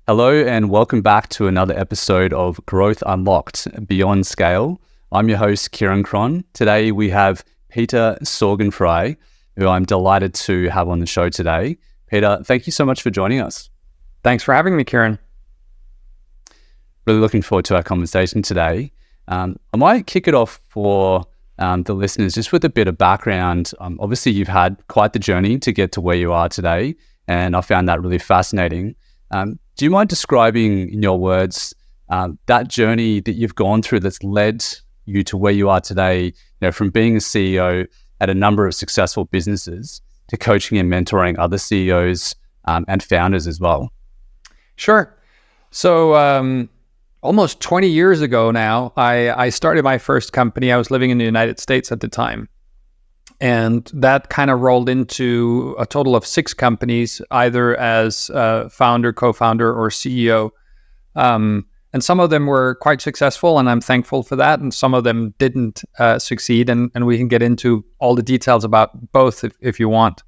Hello and welcome back to another episode of Growth Unlocked Beyond Scale. I'm your host, Kieran Cron. Today we have Peter Sorgenfrei, who I'm delighted to have on the show today. Peter, thank you so much for joining us. Thanks for having me, Kieran. Really looking forward to our conversation today. I might kick it off for the listeners just with a bit of background. Obviously, you've had quite the journey to get to where you are today, and I found that really fascinating. Do you mind describing in your words that journey that you've gone through that's led you to where you are today, from being a CEO at a number of successful businesses to coaching and mentoring other CEOs and founders as well? Sure. So almost 20 years ago now, I started my first company. I was living in the United States at the time. And that kind of rolled into a total of 6 companies, either as founder, co-founder, or CEO. And some of them were quite successful, and I'm thankful for that. And some of them didn't succeed. And we can get into all the details about both if you want.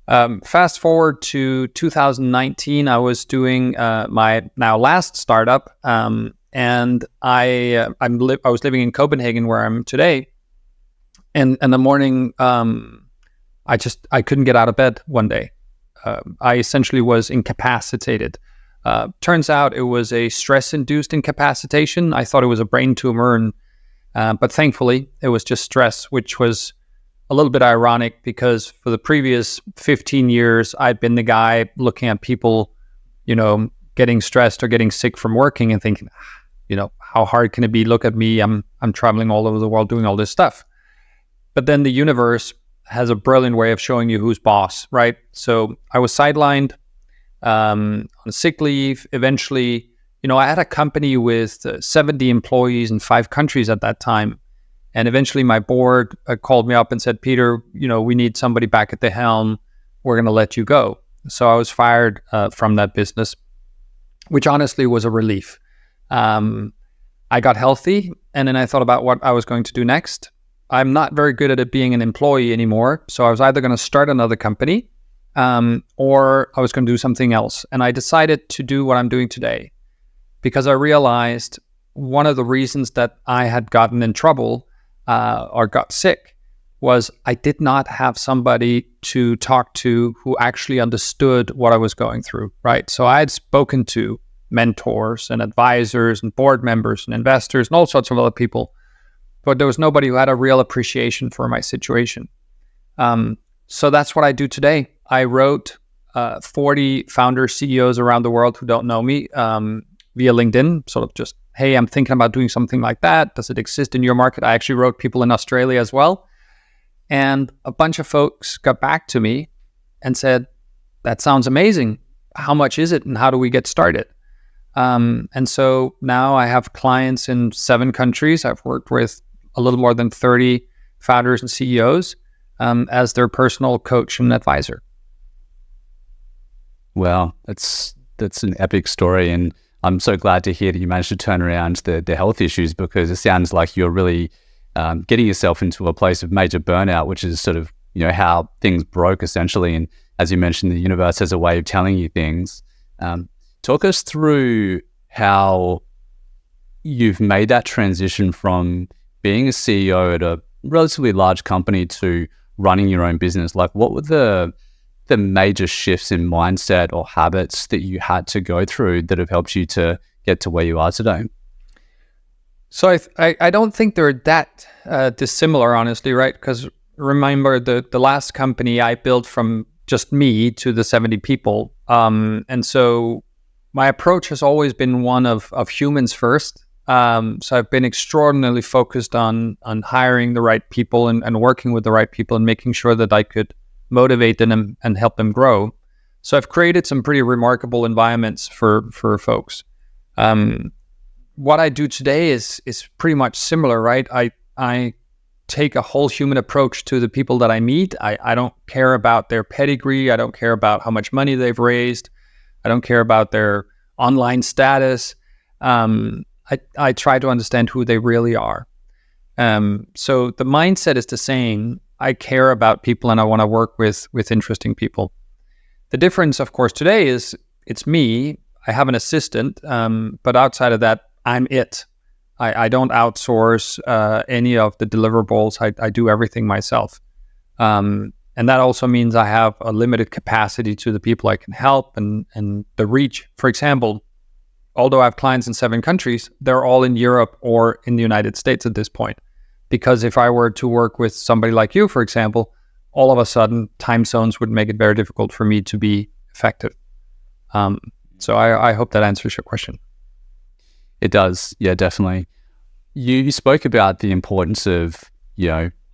Fast forward to 2019, I was doing my now last startup. And I was living in Copenhagen, where I'm today. And in the morning, I couldn't get out of bed one day. I essentially was incapacitated. Turns out it was a stress-induced incapacitation. I thought it was a brain tumor, but thankfully it was just stress, which was a little bit ironic because for the previous 15 years, I'd been the guy looking at people, getting stressed or getting sick from working and thinking, how hard can it be? Look at me. I'm traveling all over the world doing all this stuff. But then the universe has a brilliant way of showing you who's boss, right? So I was sidelined on sick leave. Eventually, I had a company with 70 employees in 5 countries at that time. And eventually my board called me up and said, Peter, we need somebody back at the helm. We're going to let you go. So I was fired from that business, which honestly was a relief. I got healthy, and then I thought about what I was going to do next. I'm not very good at it being an employee anymore. So I was either going to start another company or I was going to do something else. And I decided to do what I'm doing today because I realized one of the reasons that I had gotten in trouble or got sick was I did not have somebody to talk to who actually understood what I was going through, right? So I had spoken to mentors and advisors and board members and investors and all sorts of other people, but there was nobody who had a real appreciation for my situation. So that's what I do today. I wrote 40 founder CEOs around the world who don't know me via LinkedIn, sort of just, hey, I'm thinking about doing something like that. Does it exist in your market? I actually wrote people in Australia as well. And a bunch of folks got back to me and said, that sounds amazing. How much is it and how do we get started? And so now I have clients in 7 countries. I've worked with a little more than 30 founders and CEOs as their personal coach and advisor. Wow, that's an epic story, and I'm so glad to hear that you managed to turn around the health issues, because it sounds like you're really getting yourself into a place of major burnout, which is sort of how things broke essentially. And as you mentioned, the universe has a way of telling you things. Talk us through how you've made that transition from being a CEO at a relatively large company to running your own business. Like, what were the major shifts in mindset or habits that you had to go through that have helped you to get to where you are today? So I don't think they're that dissimilar, honestly, right? Because remember, the last company I built from just me to the 70 people. And so my approach has always been one of humans first. So I've been extraordinarily focused on hiring the right people and working with the right people and making sure that I could motivate them and help them grow. So I've created some pretty remarkable environments for folks. What I do today is pretty much similar, right? I take a whole human approach to the people that I meet. I don't care about their pedigree. I don't care about how much money they've raised. I don't care about their online status. I try to understand who they really are. So the mindset is the same. I care about people and I want to work with interesting people. The difference, of course, today is it's me. I have an assistant, but outside of that, I'm it. I don't outsource any of the deliverables. I do everything myself. And that also means I have a limited capacity to the people I can help and the reach. For example, although I have clients in 7 countries, they're all in Europe or in the United States at this point. Because if I were to work with somebody like you, for example, all of a sudden time zones would make it very difficult for me to be effective. So I hope that answers your question. It does. Yeah, definitely. You spoke about the importance of,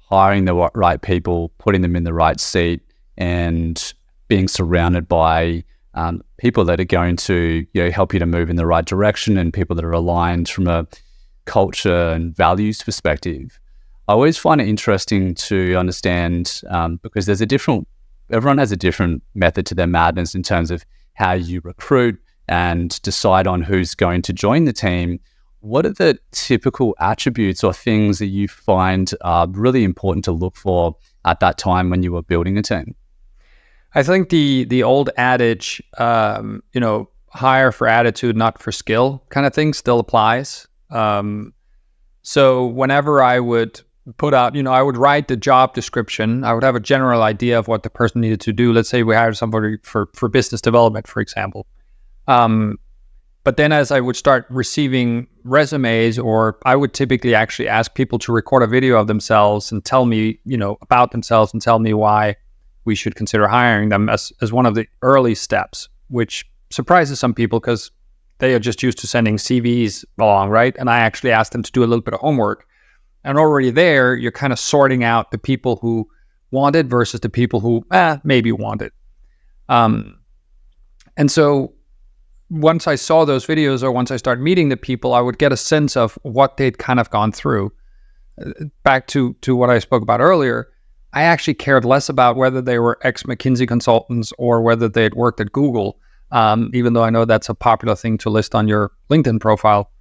hiring the right people, putting them in the right seat, and being surrounded by people that are going to help you to move in the right direction, and people that are aligned from a culture and values perspective. I always find it interesting to understand because everyone has a different method to their madness in terms of how you recruit and decide on who's going to join the team. What are the typical attributes or things that you find are really important to look for at that time when you were building a team? I think the old adage, hire for attitude, not for skill kind of thing still applies. So whenever I would put out, I would write the job description. I would have a general idea of what the person needed to do. Let's say we hired somebody for business development, for example. But then as I would start receiving resumes, or I would typically actually ask people to record a video of themselves and tell me, about themselves and tell me why we should consider hiring them as one of the early steps, which surprises some people because they are just used to sending CVs along, right? And I actually asked them to do a little bit of homework. And already there, you're kind of sorting out the people who want it versus the people who maybe want it. And so once I saw those videos, or once I started meeting the people, I would get a sense of what they'd kind of gone through. Back to what I spoke about earlier, I actually cared less about whether they were ex-McKinsey consultants or whether they had worked at Google, even though I know that's a popular thing to list on your LinkedIn profile.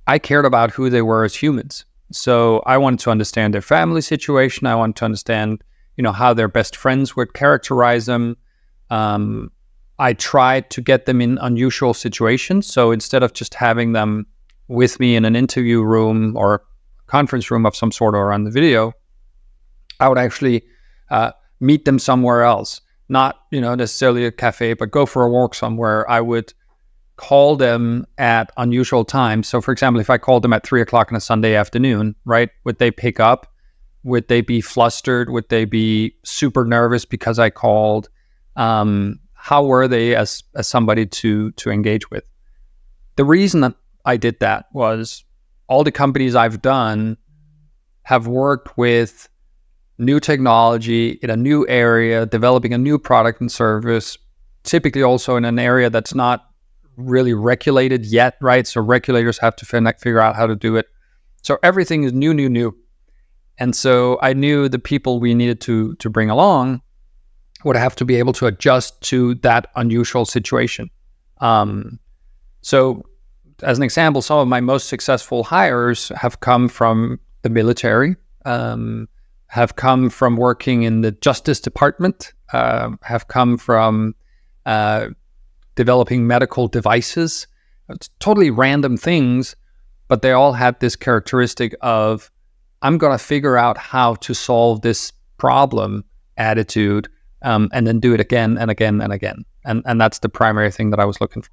I cared about who they were as humans. So I wanted to understand their family situation. I wanted to understand, how their best friends would characterize them. I tried to get them in unusual situations. So instead of just having them with me in an interview room or conference room of some sort or on the video, I would actually meet them somewhere else. Not, necessarily a cafe, but go for a walk somewhere. I would call them at unusual times. So for example, if I called them at 3:00 on a Sunday afternoon, right, would they pick up? Would they be flustered? Would they be super nervous because I called? How were they as somebody to engage with? The reason that I did that was all the companies I've done have worked with new technology in a new area, developing a new product and service, typically also in an area that's not really regulated yet, right? So regulators have to figure out how to do it. So everything is new. And so I knew the people we needed to bring along would have to be able to adjust to that unusual situation. So as an example, some of my most successful hires have come from the military, have come from working in the Justice Department, have come from developing medical devices. It's totally random things, but they all had this characteristic of, I'm going to figure out how to solve this problem attitude, and then do it again and again and again. And that's the primary thing that I was looking for.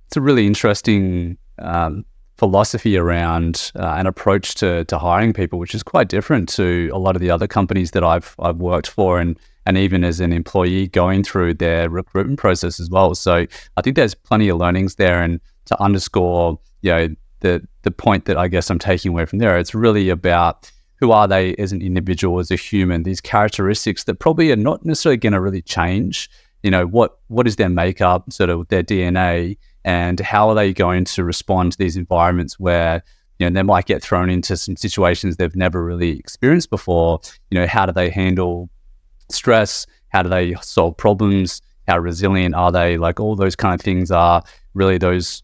It's a really interesting philosophy around an approach to hiring people, which is quite different to a lot of the other companies that I've worked for, and even as an employee going through their recruitment process as well. So I think there's plenty of learnings there, and to underscore, the point that I guess I'm taking away from there, it's really about who are they as an individual, as a human, these characteristics that probably are not necessarily going to really change. What is their makeup, sort of their DNA, and how are they going to respond to these environments where, they might get thrown into some situations they've never really experienced before. How do they handle stress? How do they solve problems? How resilient are they? Like, all those kind of things are really those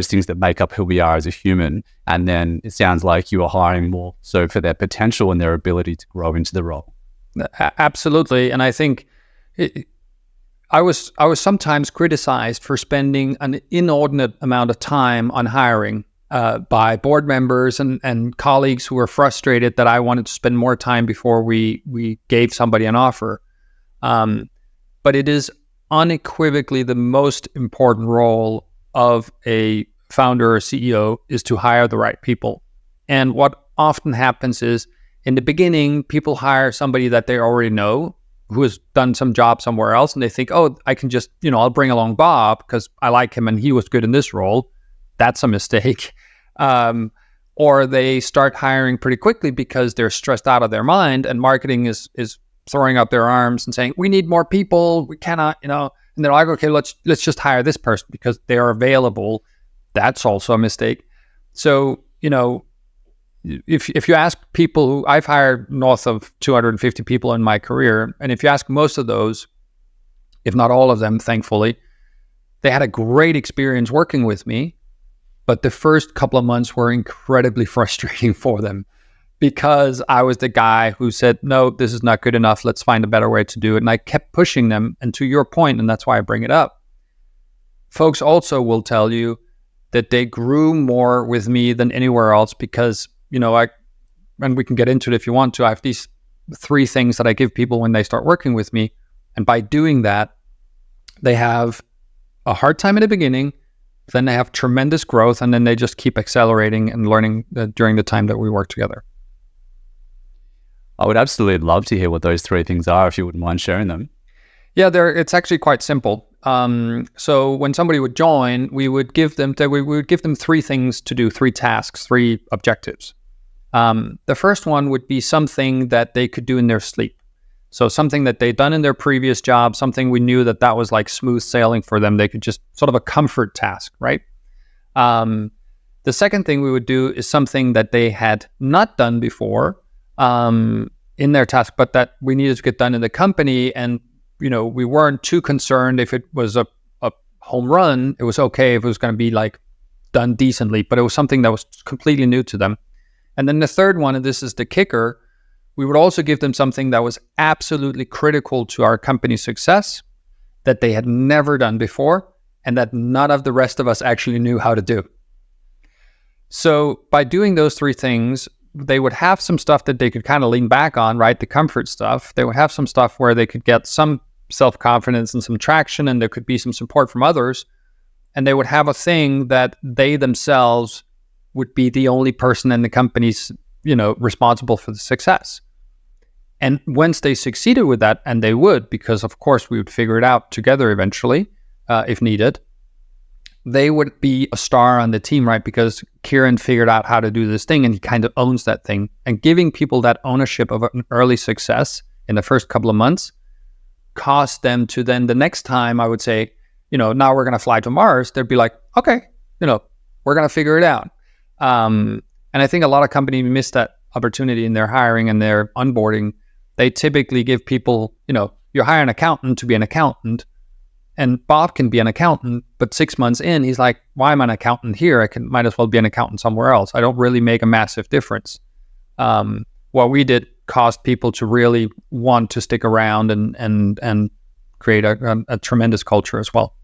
things that make up who we are as a human. And then it sounds like you are hiring more so for their potential and their ability to grow into the role. Absolutely. And I think I was sometimes criticized for spending an inordinate amount of time on hiring by board members and colleagues who were frustrated that I wanted to spend more time before we gave somebody an offer. But it is unequivocally the most important role of a founder or CEO is to hire the right people. And what often happens is in the beginning, people hire somebody that they already know who has done some job somewhere else. And they think, oh, I can just, I'll bring along Bob because I like him and he was good in this role. That's a mistake. Or they start hiring pretty quickly because they're stressed out of their mind and marketing is throwing up their arms and saying, we need more people. We cannot, and they're like, okay, let's just hire this person because they are available. That's also a mistake. So, if you ask people who I've hired north of 250 people in my career, and if you ask most of those, if not all of them, thankfully, they had a great experience working with me. But the first couple of months were incredibly frustrating for them because I was the guy who said, no, this is not good enough. Let's find a better way to do it. And I kept pushing them. And to your point, and that's why I bring it up, folks also will tell you that they grew more with me than anywhere else because, and we can get into it if you want to, I have these 3 things that I give people when they start working with me. And by doing that, they have a hard time in the beginning, then they have tremendous growth, and then they just keep accelerating and learning during the time that we work together. I would absolutely love to hear what those 3 things are, if you wouldn't mind sharing them. Yeah, it's actually quite simple. So when somebody would join, we would give them 3 things to do, 3 tasks, 3 objectives. The first one would be something that they could do in their sleep. So something that they'd done in their previous job, something we knew that was like smooth sailing for them. They could just sort of a comfort task, right? The second thing we would do is something that they had not done before in their task, but that we needed to get done in the company. And, we weren't too concerned if it was a home run. It was okay if it was going to be like done decently, but it was something that was completely new to them. And then the third one, and this is the kicker, we would also give them something that was absolutely critical to our company's success that they had never done before and that none of the rest of us actually knew how to do. So by doing those 3 things, they would have some stuff that they could kind of lean back on, right? The comfort stuff. They would have some stuff where they could get some self-confidence and some traction, and there could be some support from others. And they would have a thing that they themselves would be the only person in the company's responsible for the success. And once they succeeded with that, and they would, because of course we would figure it out together eventually, if needed, they would be a star on the team, right? Because Kieran figured out how to do this thing and he kind of owns that thing. And giving people that ownership of an early success in the first couple of months caused them to then the next time I would say, now we're going to fly to Mars, they'd be like, okay, we're going to figure it out. And I think a lot of companies miss that opportunity in their hiring and their onboarding. They typically give people, you hire an accountant to be an accountant, and Bob can be an accountant, but 6 months in, he's like, why am I an accountant here? Might as well be an accountant somewhere else. I don't really make a massive difference. What we did caused people to really want to stick around and create a tremendous culture as well.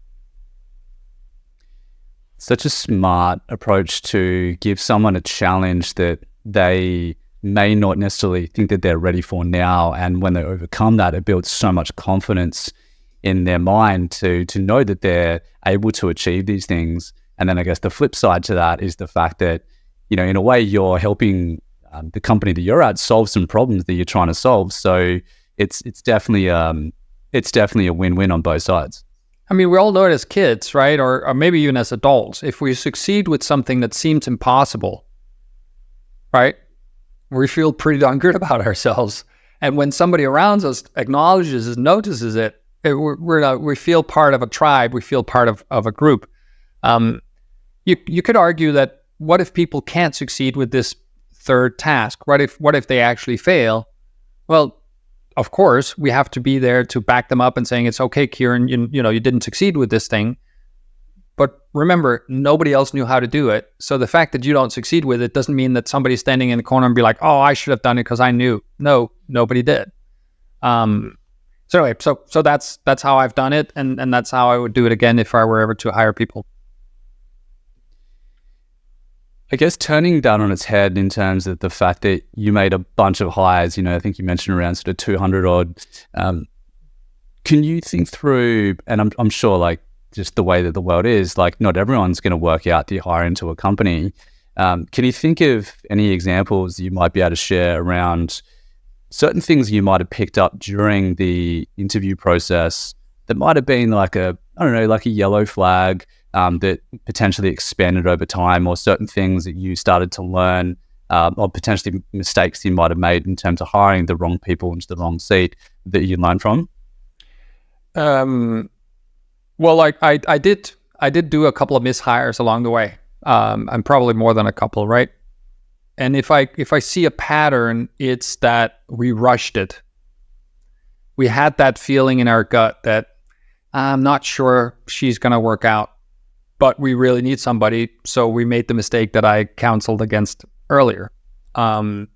Such a smart approach to give someone a challenge that they may not necessarily think that they're ready for now. And when they overcome that, it builds so much confidence in their mind to know that they're able to achieve these things. And then I guess the flip side to that is the fact that, in a way you're helping the company that you're at solve some problems that you're trying to solve. So it's definitely a win-win on both sides. I mean, we all know it as kids, right? Or maybe even as adults. If we succeed with something that seems impossible, right? We feel pretty darn good about ourselves. And when somebody around us acknowledges and notices it, we feel part of a tribe. We feel part of a group. You could argue that what if people can't succeed with this third task? What if they actually fail? Well, of course, we have to be there to back them up and saying, it's okay, Kieran, you didn't succeed with this thing. But remember, nobody else knew how to do it. So the fact that you don't succeed with it doesn't mean that somebody's standing in the corner and be like, oh, I should have done it because I knew. No, nobody did. And So anyway, so that's how I've done it, and that's how I would do it again if I were ever to hire people. I guess turning that on its head in terms of the fact that you made a bunch of hires, I think you mentioned around sort of 200 odd. Can you think through, and I'm sure like just the way that the world is, like not everyone's going to work out to hire into a company. Can you think of any examples you might be able to share around certain things you might have picked up during the interview process that might have been like a yellow flag that potentially expanded over time, or certain things that you started to learn, or potentially mistakes you might have made in terms of hiring the wrong people into the wrong seat that you learned from? Well, like I did do a couple of mishires along the way, and probably more than a couple, right? And if I see a pattern, it's that we rushed it. We had that feeling in our gut that I'm not sure she's going to work out, but we really need somebody. So we made the mistake that I counseled against earlier. So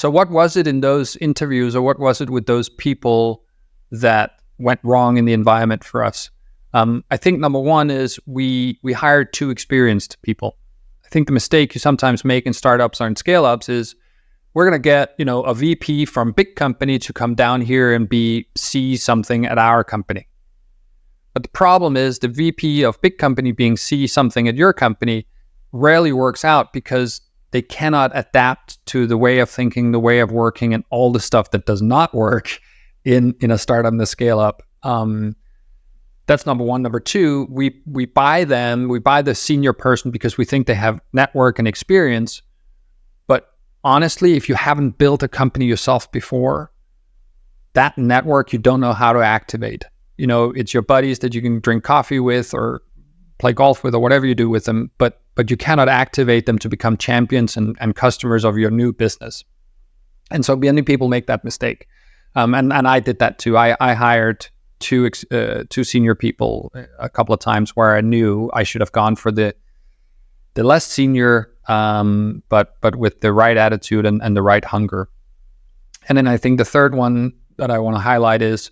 what was it in those interviews, or what was it with those people that went wrong in the environment for us? I think number one is we hired too experienced people. I think the mistake you sometimes make in startups or in scale-ups is we're going to get, a VP from big company to come down here and see something at our company. But the problem is the VP of big company being see something at your company rarely works out because they cannot adapt to the way of thinking, the way of working, and all the stuff that does not work in a startup and a scale-up. That's number one. Number two, we buy the senior person because we think they have network and experience. But honestly, if you haven't built a company yourself before, that network you don't know how to activate. It's your buddies that you can drink coffee with or play golf with or whatever you do with them, but you cannot activate them to become champions and customers of your new business. And so many people make that mistake. And I did that too. I hired two senior people a couple of times where I knew I should have gone for the less senior, but with the right attitude and the right hunger. And then I think the third one that I want to highlight is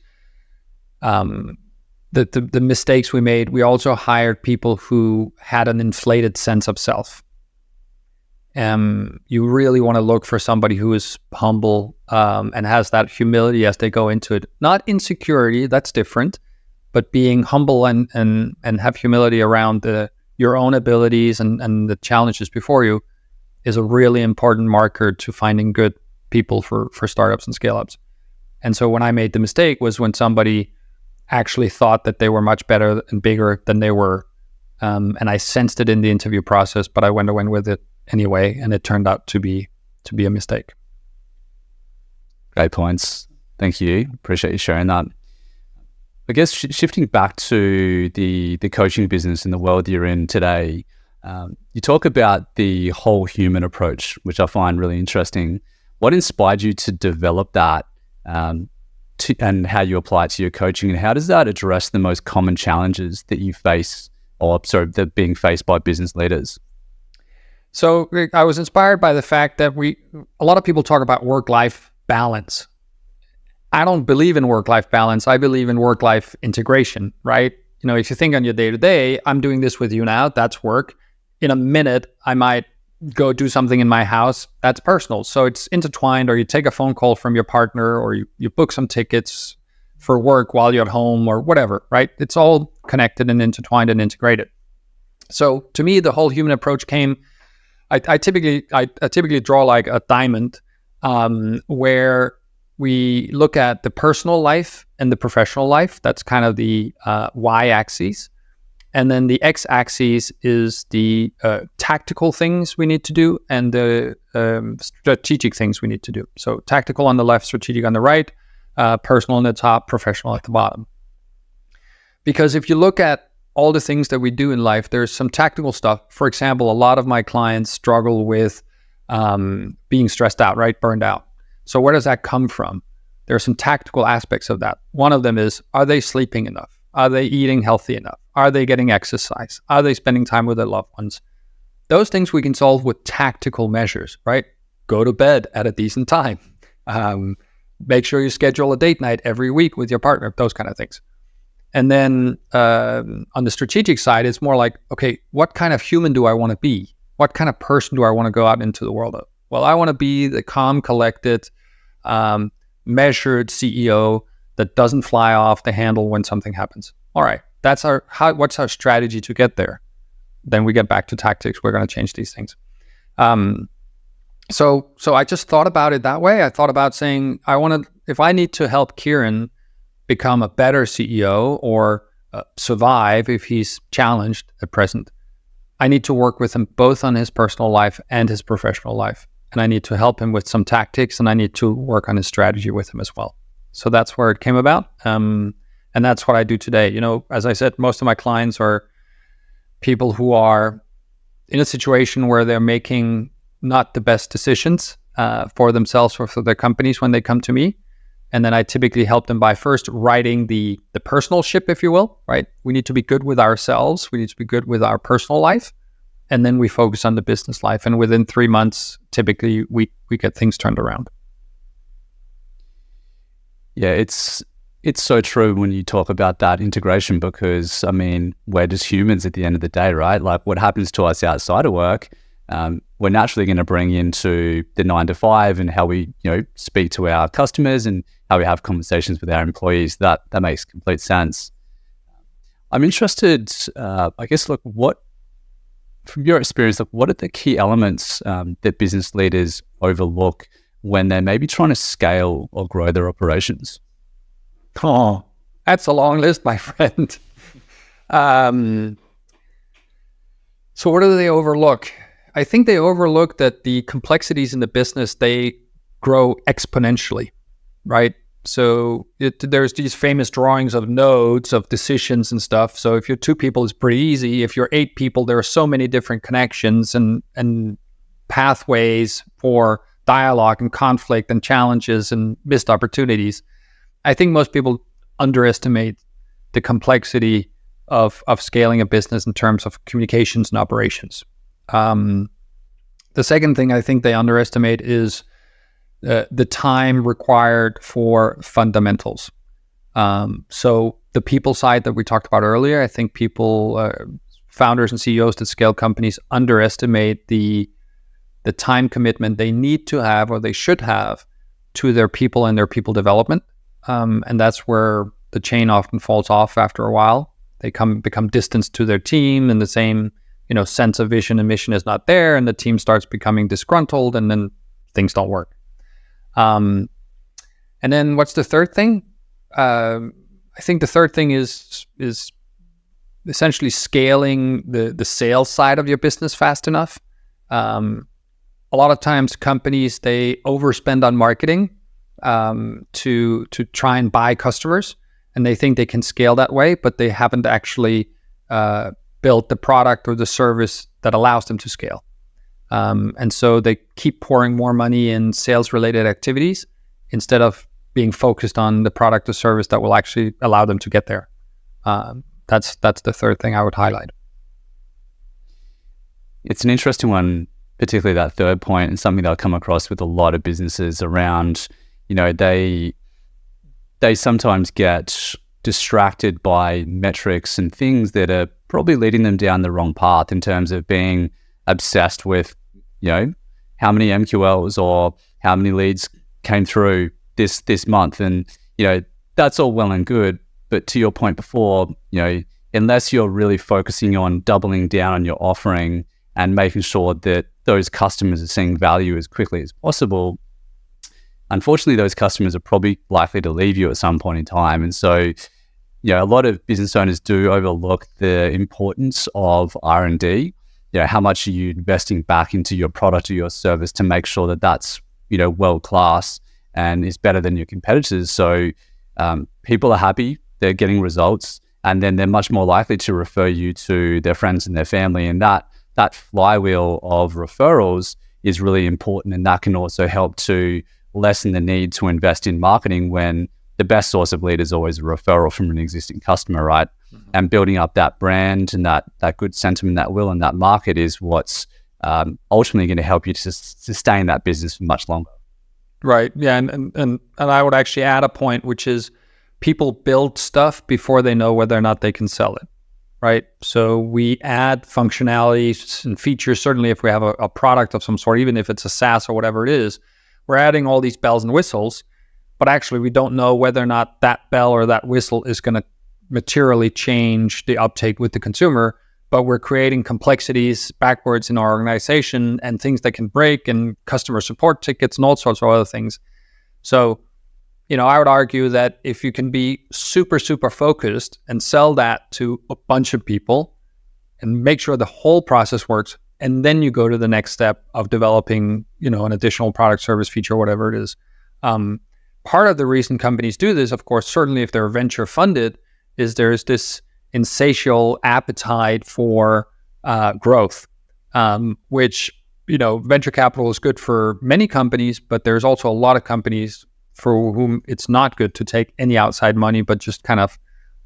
the mistakes we made. We also hired people who had an inflated sense of self. You really want to look for somebody who is humble and has that humility as they go into it. Not insecurity, that's different, but being humble and have humility around your own abilities and the challenges before you is a really important marker to finding good people for startups and scale-ups. And so when I made the mistake was when somebody actually thought that they were much better and bigger than they were. And I sensed it in the interview process, but I went with it anyway, and it turned out to be a mistake. Great points. Thank you. Appreciate you sharing that. I guess shifting back to the coaching business in the world you're in today, you talk about the whole human approach, which I find really interesting. What inspired you to develop that and how you apply it to your coaching, and how does that address the most common challenges that you face, that are being faced by business leaders? So I was inspired by the fact that a lot of people talk about work-life balance. I don't believe in work-life balance. I believe in work-life integration, right? If you think on your day-to-day, I'm doing this with you now, that's work. In a minute, I might go do something in my house, that's personal. So it's intertwined, or you take a phone call from your partner, or you book some tickets for work while you're at home or whatever, right? It's all connected and intertwined and integrated. So to me, the whole human approach came, I typically draw like a diamond where we look at the personal life and the professional life. That's kind of the y-axis. And then the x-axis is the tactical things we need to do and the strategic things we need to do. So tactical on the left, strategic on the right, personal on the top, professional at the bottom. Because if you look at all the things that we do in life, there's some tactical stuff. For example, a lot of my clients struggle with being stressed out, right? Burned out. So where does that come from? There are some tactical aspects of that. One of them is, are they sleeping enough? Are they eating healthy enough? Are they getting exercise? Are they spending time with their loved ones? Those things we can solve with tactical measures, right? Go to bed at a decent time. make sure you schedule a date night every week with your partner, those kind of things. And then on the strategic side, it's more like, okay, what kind of human do I want to be? What kind of person do I want to go out into the world of? Well, I want to be the calm, collected, measured CEO that doesn't fly off the handle when something happens. All right, what's our strategy to get there? Then we get back to tactics. We're going to change these things. So I just thought about it that way. I thought about saying, if I need to help Kieran become a better CEO or survive if he's challenged at present, I need to work with him both on his personal life and his professional life. And I need to help him with some tactics, and I need to work on his strategy with him as well. So that's where it came about. And that's what I do today. You know, as I said, most of my clients are people who are in a situation where they're making not the best decisions for themselves or for their companies when they come to me. And then I typically help them by first writing the personal ship, if you will, right? We need to be good with ourselves. We need to be good with our personal life. And then we focus on the business life. And within 3 months, typically we get things turned around. Yeah, it's so true when you talk about that integration, because, I mean, we're just humans at the end of the day, right? Like, what happens to us outside of work, we're naturally going to bring into the 9 to 5 and how we, speak to our customers and how we have conversations with our employees. That makes complete sense. I'm interested, I guess, look, from your experience, what are the key elements that business leaders overlook when they're maybe trying to scale or grow their operations? Oh, that's a long list, my friend. So what do they overlook? I think they overlook that the complexities in the business, they grow exponentially, right? So there's these famous drawings of nodes of decisions and stuff. So if you're 2 people, it's pretty easy. If you're 8 people, there are so many different connections and pathways for dialogue and conflict and challenges and missed opportunities. I think most people underestimate the complexity of scaling a business in terms of communications and operations. The second thing I think they underestimate is the time required for fundamentals. So the people side that we talked about earlier, I think people, founders and CEOs that scale companies, underestimate the time commitment they need to have or they should have to their people and their people development. And that's where the chain often falls off after a while. They become distanced to their team, and the same sense of vision and mission is not there, and the team starts becoming disgruntled, and then things don't work. And then what's the third thing? I think the third thing is essentially scaling the sales side of your business fast enough. A lot of times companies, they overspend on marketing to try and buy customers, and they think they can scale that way, but they haven't actually built the product or the service that allows them to scale. And so they keep pouring more money in sales-related activities instead of being focused on the product or service that will actually allow them to get there. That's the third thing I would highlight. It's an interesting one, particularly that third point, and something that I've come across with a lot of businesses around, they sometimes get distracted by metrics and things that are probably leading them down the wrong path in terms of being obsessed with, how many MQLs or how many leads came through this month. And, that's all well and good. But to your point before, unless you're really focusing on doubling down on your offering and making sure that those customers are seeing value as quickly as possible, unfortunately, those customers are probably likely to leave you at some point in time. And so, a lot of business owners do overlook the importance of R&D. How much are you investing back into your product or your service to make sure that that's, world-class and is better than your competitors. So people are happy, they're getting results, and then they're much more likely to refer you to their friends and their family. And that flywheel of referrals is really important. And that can also help to lessen the need to invest in marketing when the best source of lead is always a referral from an existing customer, right? Mm-hmm. And building up that brand and that good sentiment, that will, and that market is what's ultimately going to help you to sustain that business for much longer. Right. Yeah. And I would actually add a point, which is people build stuff before they know whether or not they can sell it. Right. So we add functionalities and features. Certainly, if we have a product of some sort, even if it's a SaaS or whatever it is, we're adding all these bells and whistles. But actually, we don't know whether or not that bell or that whistle is going to materially change the uptake with the consumer. But we're creating complexities backwards in our organization and things that can break and customer support tickets and all sorts of other things. So, I would argue that if you can be super, super focused and sell that to a bunch of people and make sure the whole process works, and then you go to the next step of developing, an additional product, service, feature, whatever it is. Part of the reason companies do this, of course, certainly if they're venture funded, is there's this insatiable appetite for growth, which, venture capital is good for many companies, but there's also a lot of companies for whom it's not good to take any outside money, but just kind of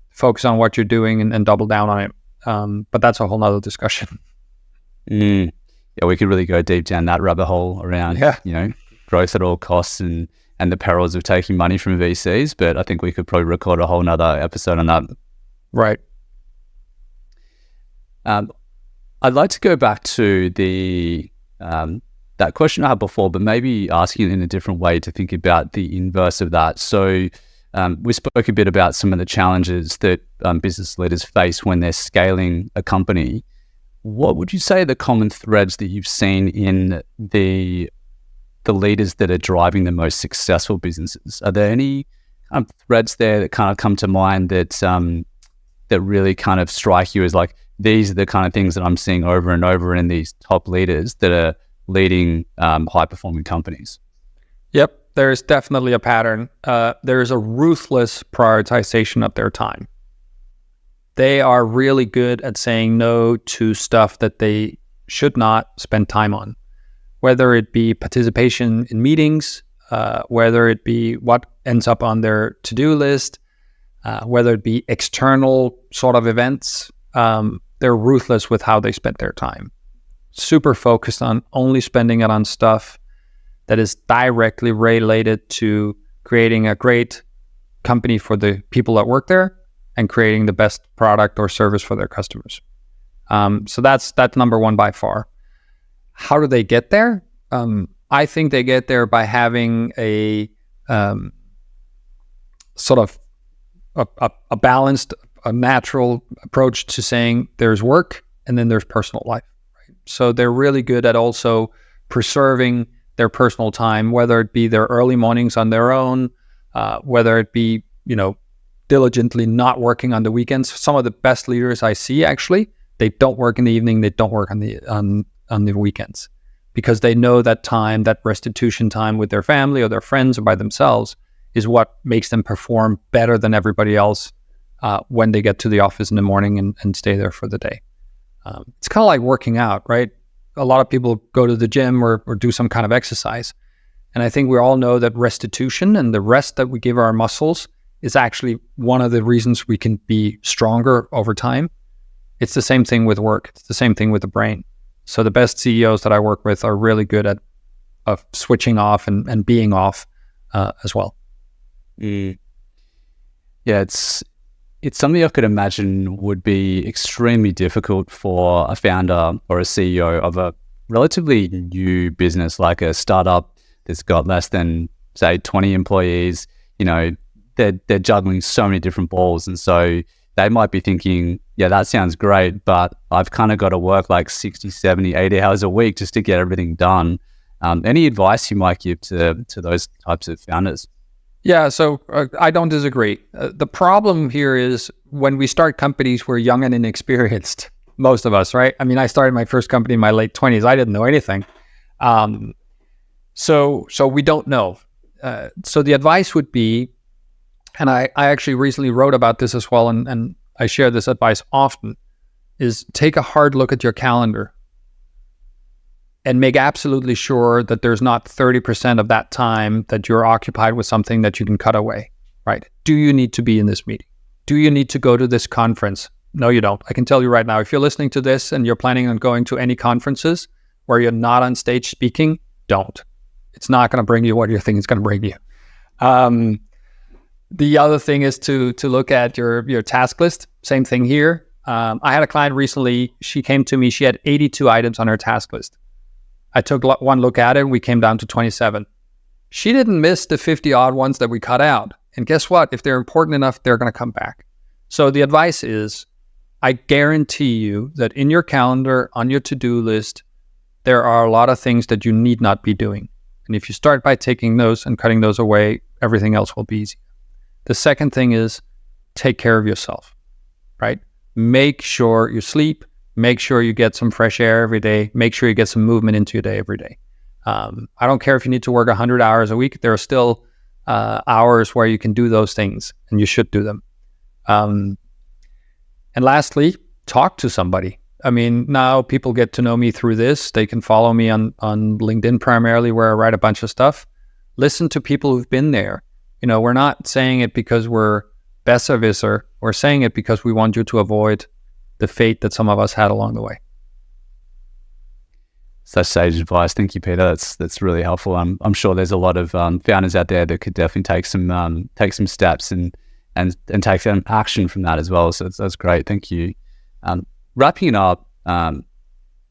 focus on what you're doing and double down on it. But that's a whole nother discussion. Yeah, we could really go deep down that rabbit hole around, growth at all costs and the perils of taking money from VCs. But I think we could probably record a whole nother episode on that. Right. I'd like to go back to the that question I had before, but maybe asking it in a different way to think about the inverse of that. So we spoke a bit about some of the challenges that business leaders face when they're scaling a company. What would you say are the common threads that you've seen in the leaders that are driving the most successful businesses? Are there any threads there that kind of come to mind that that really kind of strike you as like, these are the kind of things that I'm seeing over and over in these top leaders that are leading high-performing companies? Yep, there's definitely a pattern. There's a ruthless prioritization of their time. They are really good at saying no to stuff that they should not spend time on, whether it be participation in meetings, whether it be what ends up on their to-do list, whether it be external sort of events. They're ruthless with how they spend their time. Super focused on only spending it on stuff that is directly related to creating a great company for the people that work there and creating the best product or service for their customers. So that's number one by far. How do they get there? I think they get there by having a sort of a balanced, a natural approach to saying there's work and then there's personal life. Right? So they're really good at also preserving their personal time, whether it be their early mornings on their own, whether it be, diligently not working on the weekends. Some of the best leaders I see, actually, they don't work in the evening, they don't work on the weekends, because they know that time, that restitution time with their family or their friends or by themselves, is what makes them perform better than everybody else when they get to the office in the morning and stay there for the day. It's kind of like working out, right? A lot of people go to the gym or do some kind of exercise. And I think we all know that restitution and the rest that we give our muscles is actually one of the reasons we can be stronger over time. It's the same thing with work. It's the same thing with the brain. So the best CEOs that I work with are really good at switching off and being off as well. Yeah, it's something I could imagine would be extremely difficult for a founder or a CEO of a relatively new business, like a startup that's got less than, say, 20 employees. They're juggling so many different balls, and so they might be thinking, yeah, that sounds great, but I've kind of got to work like 60, 70, 80 hours a week just to get everything done. Any advice you might give to those types of founders? Yeah, so I don't disagree. The problem here is when we start companies, we're young and inexperienced, most of us, right? I mean, I started my first company in my late 20s. I didn't know anything. So we don't know. So the advice would be, and I actually recently wrote about this as well, and I share this advice often, is take a hard look at your calendar and make absolutely sure that there's not 30% of that time that you're occupied with something that you can cut away, right? Do you need to be in this meeting? Do you need to go to this conference? No, you don't. I can tell you right now, if you're listening to this and you're planning on going to any conferences where you're not on stage speaking, don't. It's not going to bring you what you think it's going to bring you. The other thing is to look at your task list. Same thing here. I had a client recently. She came to me. She had 82 items on her task list. I took one look at it, and we came down to 27. She didn't miss the 50 odd ones that we cut out. And guess what? If they're important enough, they're going to come back. So the advice is, I guarantee you that in your calendar, on your to-do list, there are a lot of things that you need not be doing. And if you start by taking those and cutting those away, everything else will be easy. The second thing is take care of yourself, right? Make sure you sleep, make sure you get some fresh air every day, make sure you get some movement into your day every day. I don't care if you need to work 100 hours a week, there are still hours where you can do those things, and you should do them. And lastly, talk to somebody. I mean, now people get to know me through this. They can follow me on LinkedIn primarily, where I write a bunch of stuff. Listen to people who've been there. We're not saying it because we're besserwisser. We're saying it because we want you to avoid the fate that some of us had along the way. Such sage advice. Thank you, Peter. That's really helpful. I'm sure there's a lot of founders out there that could definitely take some steps and take some action from that as well. So that's great. Thank you. Wrapping it up, I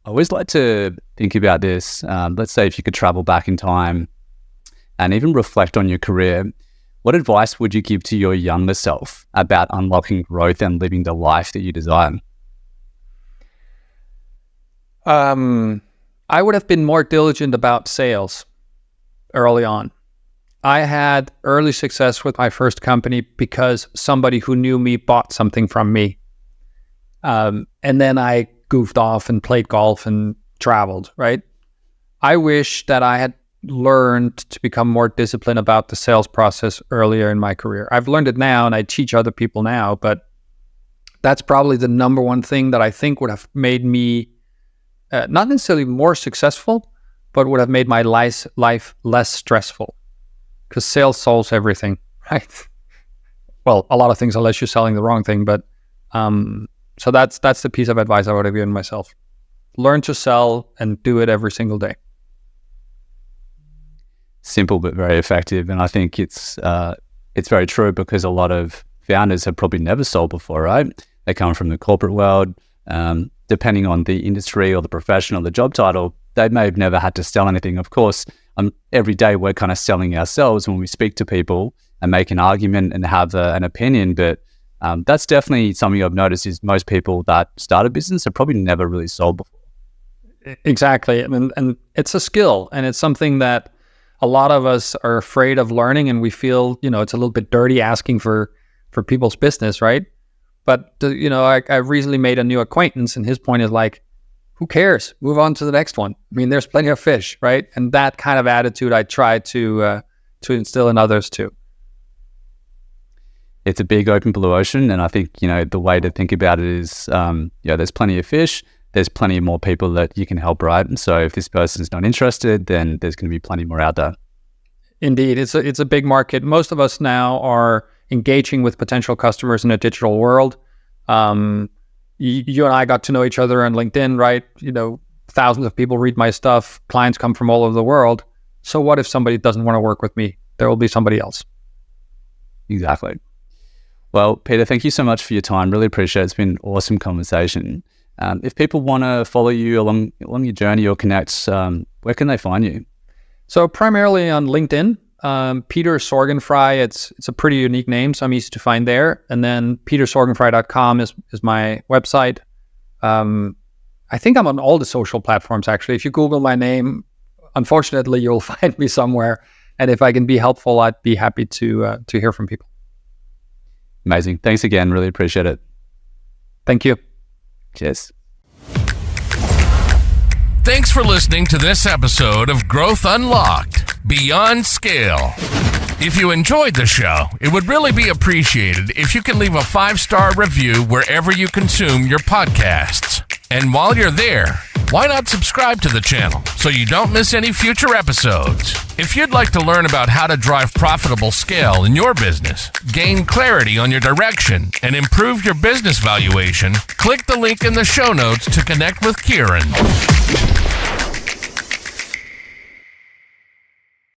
always like to think about this. Let's say if you could travel back in time and even reflect on your career, what advice would you give to your younger self about unlocking growth and living the life that you desire? I would have been more diligent about sales early on. I had early success with my first company because somebody who knew me bought something from me. And then I goofed off and played golf and traveled, right? I wish that I had learned to become more disciplined about the sales process earlier in my career. I've learned it now and I teach other people now, but that's probably the number one thing that I think would have made me not necessarily more successful, but would have made my life less stressful, because sales solves everything, right? Well, a lot of things, unless you're selling the wrong thing, but so that's the piece of advice I would have given myself. Learn to sell and do it every single day. Simple but very effective, and I think it's very true, because a lot of founders have probably never sold before, right? They come from the corporate world. Depending on the industry or the profession or the job title, they may have never had to sell anything. Of course, every day we're kind of selling ourselves when we speak to people and make an argument and have an opinion, but that's definitely something I've noticed is most people that start a business have probably never really sold before. Exactly. And it's a skill, and it's something that a lot of us are afraid of learning, and we feel, it's a little bit dirty asking for people's business, right? But, I recently made a new acquaintance, and his point is like, who cares? Move on to the next one. I mean, there's plenty of fish, right? And that kind of attitude I try to instill in others too. It's a big open blue ocean, and I think, the way to think about it is, there's plenty of fish. There's plenty more people that you can help, right? And so if this person's not interested, then there's going to be plenty more out there. Indeed. It's a big market. Most of us now are engaging with potential customers in a digital world. You and I got to know each other on LinkedIn, right? Thousands of people read my stuff. Clients come from all over the world. So what if somebody doesn't want to work with me? There will be somebody else. Exactly. Well, Peter, thank you so much for your time. Really appreciate it. It's been an awesome conversation. If people want to follow you along your journey or connect, where can they find you? So primarily on LinkedIn, Peter Sorgenfrei. It's a pretty unique name, so I'm easy to find there. And then petersorgenfrei.com is my website. I think I'm on all the social platforms, actually. If you Google my name, unfortunately, you'll find me somewhere. And if I can be helpful, I'd be happy to hear from people. Amazing. Thanks again. Really appreciate it. Thank you. Cheers. Thanks for listening to this episode of Growth Unlocked Beyond Scale. If you enjoyed the show, it would really be appreciated if you can leave a 5-star review wherever you consume your podcasts. And while you're there, why not subscribe to the channel so you don't miss any future episodes? If you'd like to learn about how to drive profitable scale in your business, gain clarity on your direction, and improve your business valuation, click the link in the show notes to connect with Kieran.